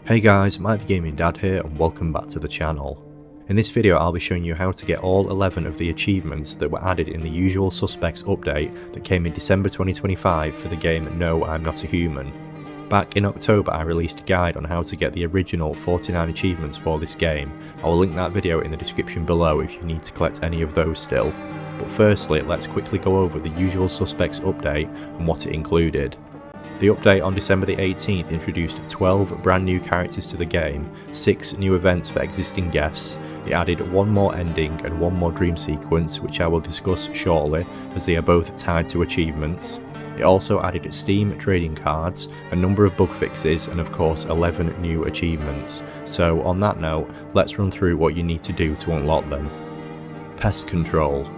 Hey guys, Mike the Gaming Dad here and welcome back to the channel. In this video I'll be showing you how to get all 11 of the achievements that were added in the Usual Suspects update that came in December 2025 for the game No I'm Not a Human. Back in October I released a guide on how to get the original 49 achievements for this game. I will link that video in the description below if you need to collect any of those still. But firstly, let's quickly go over the Usual Suspects update and what it included. The update on December the 18th introduced 12 brand new characters to the game, 6 new events for existing guests. It added one more ending and one more dream sequence, which I will discuss shortly as they are both tied to achievements. It also added Steam trading cards, a number of bug fixes and of course 11 new achievements. So on that note, let's run through what you need to do to unlock them. Pest Control.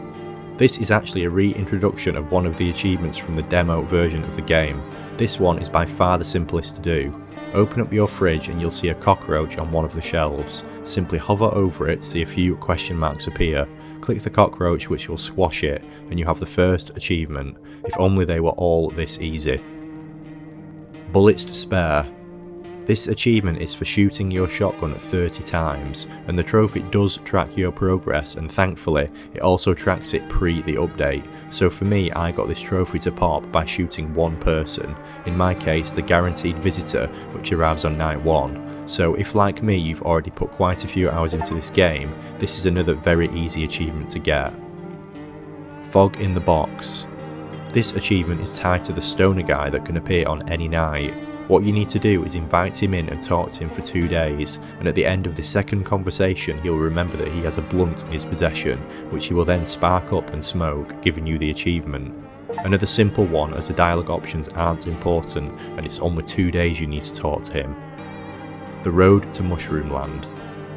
This is actually a reintroduction of one of the achievements from the demo version of the game. This one is by far the simplest to do. Open up your fridge and you'll see a cockroach on one of the shelves. Simply hover over it to see a few question marks appear. Click the cockroach which will squash it and you have the first achievement. If only they were all this easy. Bullets to spare. This achievement is for shooting your shotgun 30 times, and the trophy does track your progress, and thankfully it also tracks it pre the update. So for me, I got this trophy to pop by shooting one person, in my case the guaranteed visitor, which arrives on night 1. So if like me you've already put quite a few hours into this game, this is another very easy achievement to get. Fog in the Box. This achievement is tied to the stoner guy that can appear on any night. What you need to do is invite him in and talk to him for 2 days, and at the end of the second conversation he'll remember that he has a blunt in his possession, which he will then spark up and smoke, giving you the achievement. Another simple one, as the dialogue options aren't important and it's only 2 days you need to talk to him. The Road to Mushroom Land.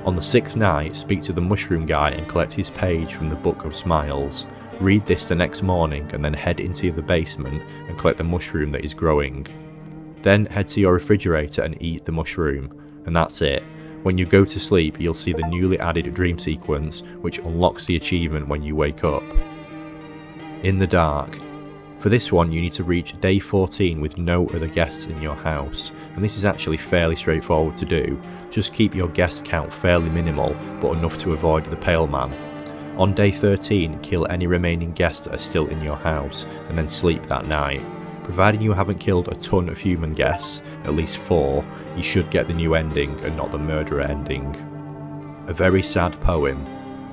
On the 6th night, speak to the mushroom guy and collect his page from the Book of Smiles. Read this the next morning and then head into the basement and collect the mushroom that is growing. Then head to your refrigerator and eat the mushroom, and that's it. When you go to sleep you'll see the newly added dream sequence which unlocks the achievement when you wake up. In the Dark. For this one you need to reach day 14 with no other guests in your house, and this is actually fairly straightforward to do. Just keep your guest count fairly minimal but enough to avoid the pale man. On day 13 kill any remaining guests that are still in your house and then sleep that night. Providing you haven't killed a ton of human guests, at least 4, you should get the new ending and not the murderer ending. A Very Sad Poem.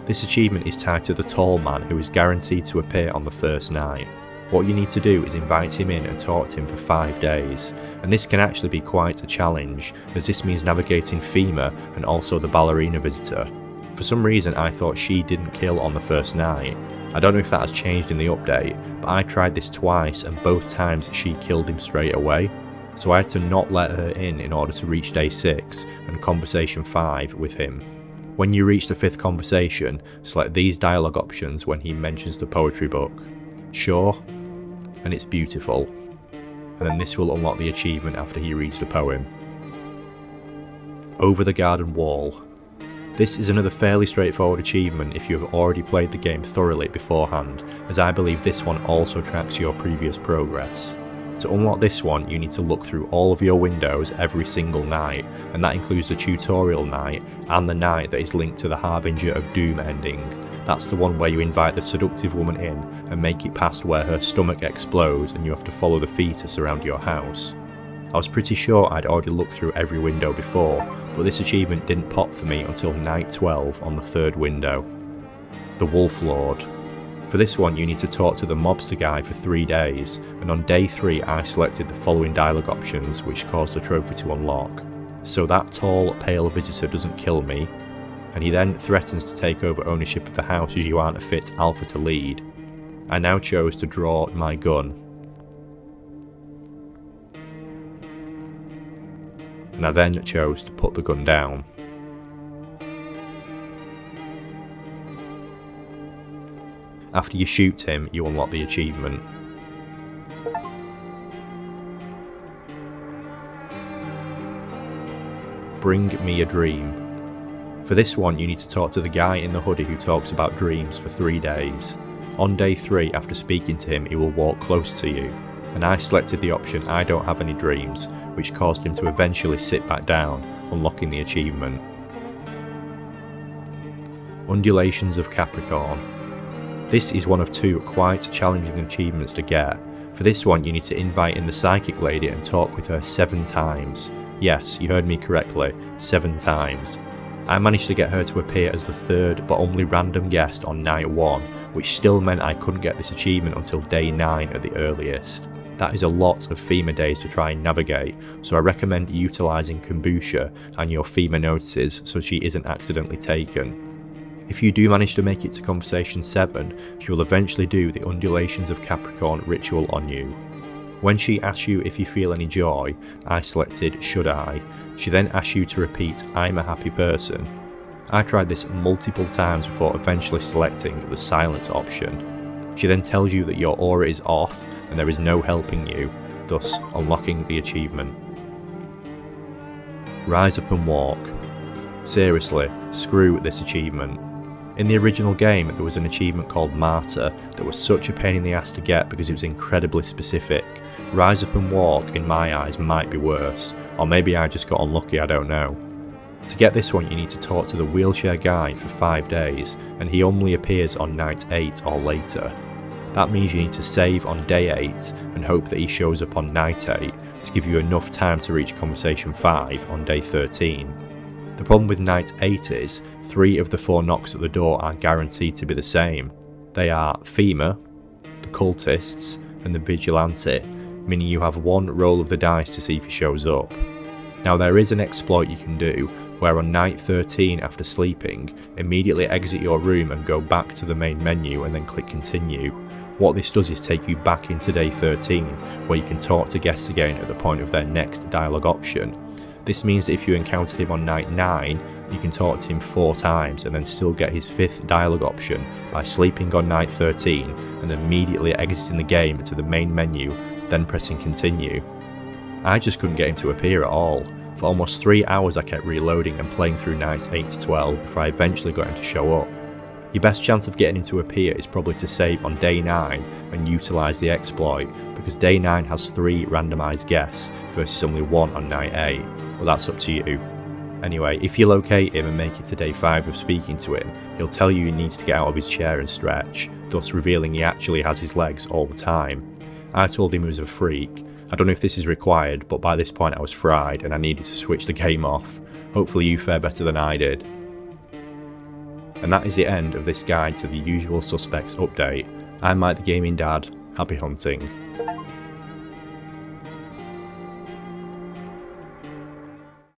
This achievement is tied to the tall man who is guaranteed to appear on the first night. What you need to do is invite him in and talk to him for 5 days, and this can actually be quite a challenge, as this means navigating FEMA and also the ballerina visitor. For some reason I thought she didn't kill on the first night. I don't know if that has changed in the update, but I tried this twice and both times she killed him straight away. So I had to not let her in order to reach day 6 and conversation 5 with him. When you reach the 5th conversation, select these dialogue options when he mentions the poetry book. Sure, and it's beautiful. And then this will unlock the achievement after he reads the poem. Over the Garden Wall. This is another fairly straightforward achievement if you have already played the game thoroughly beforehand, as I believe this one also tracks your previous progress. To unlock this one you need to look through all of your windows every single night, and that includes the tutorial night and the night that is linked to the Harbinger of Doom ending. That's the one where you invite the seductive woman in and make it past where her stomach explodes and you have to follow the fetus around your house. I was pretty sure I'd already looked through every window before, but this achievement didn't pop for me until night 12 on the 3rd window. The Wolflord. For this one you need to talk to the mobster guy for 3 days, and on day 3 I selected the following dialogue options which caused the trophy to unlock. So that tall, pale visitor doesn't kill me, and he then threatens to take over ownership of the house as you aren't a fit alpha to lead. I now chose to draw my gun. And I then chose to put the gun down. After you shoot him, you unlock the achievement. Bring me a dream. For this one you need to talk to the guy in the hoodie who talks about dreams for 3 days. On day 3, after speaking to him, he will walk close to you. and I selected the option I don't have any dreams, which caused him to eventually sit back down, unlocking the achievement. Undulations of Capricorn. This is one of 2 quite challenging achievements to get. For this one, you need to invite in the psychic lady and talk with her 7 times. Yes, you heard me correctly, 7 times. I managed to get her to appear as the 3rd but only random guest on night 1, which still meant I couldn't get this achievement until day 9 at the earliest. That is a lot of FEMA days to try and navigate, so I recommend utilising kombucha and your FEMA notices so she isn't accidentally taken. If you do manage to make it to conversation 7, she will eventually do the Undulations of Capricorn ritual on you. When she asks you if you feel any joy, I selected should I. She then asks you to repeat I'm a happy person. I tried this multiple times before eventually selecting the silence option. She then tells you that your aura is off and there is no helping you, thus unlocking the achievement. Rise up and walk. Seriously, screw this achievement. In the original game, there was an achievement called Martyr that was such a pain in the ass to get because it was incredibly specific. Rise up and walk, in my eyes, might be worse, or maybe I just got unlucky, I don't know. To get this one, you need to talk to the wheelchair guy for 5 days, and he only appears on night 8 or later. That means you need to save on day 8 and hope that he shows up on night 8 to give you enough time to reach conversation 5 on day 13. The problem with night 8 is 3 of the 4 knocks at the door are guaranteed to be the same. They are FEMA, the cultists, and the vigilante, meaning you have 1 roll of the dice to see if he shows up. Now there is an exploit you can do, where on night 13 after sleeping, immediately exit your room and go back to the main menu and then click continue. What this does is take you back into day 13, where you can talk to guests again at the point of their next dialogue option. This means that if you encountered him on night 9, you can talk to him 4 times and then still get his 5th dialogue option by sleeping on night 13 and immediately exiting the game to the main menu, then pressing continue. I just couldn't get him to appear at all. For almost 3 hours I kept reloading and playing through nights 8 to 12 before I eventually got him to show up. Your best chance of getting him to appear is probably to save on day 9 and utilise the exploit, because day 9 has 3 randomised guests versus only 1 on night 8, but that's up to you. Anyway, if you locate him and make it to day 5 of speaking to him, he'll tell you he needs to get out of his chair and stretch, thus revealing he actually has his legs all the time. I told him he was a freak. I don't know if this is required, but by this point I was fried and I needed to switch the game off. Hopefully you fare better than I did. And that is the end of this guide to the Usual Suspects update. I'm Mike the Gaming Dad, happy hunting.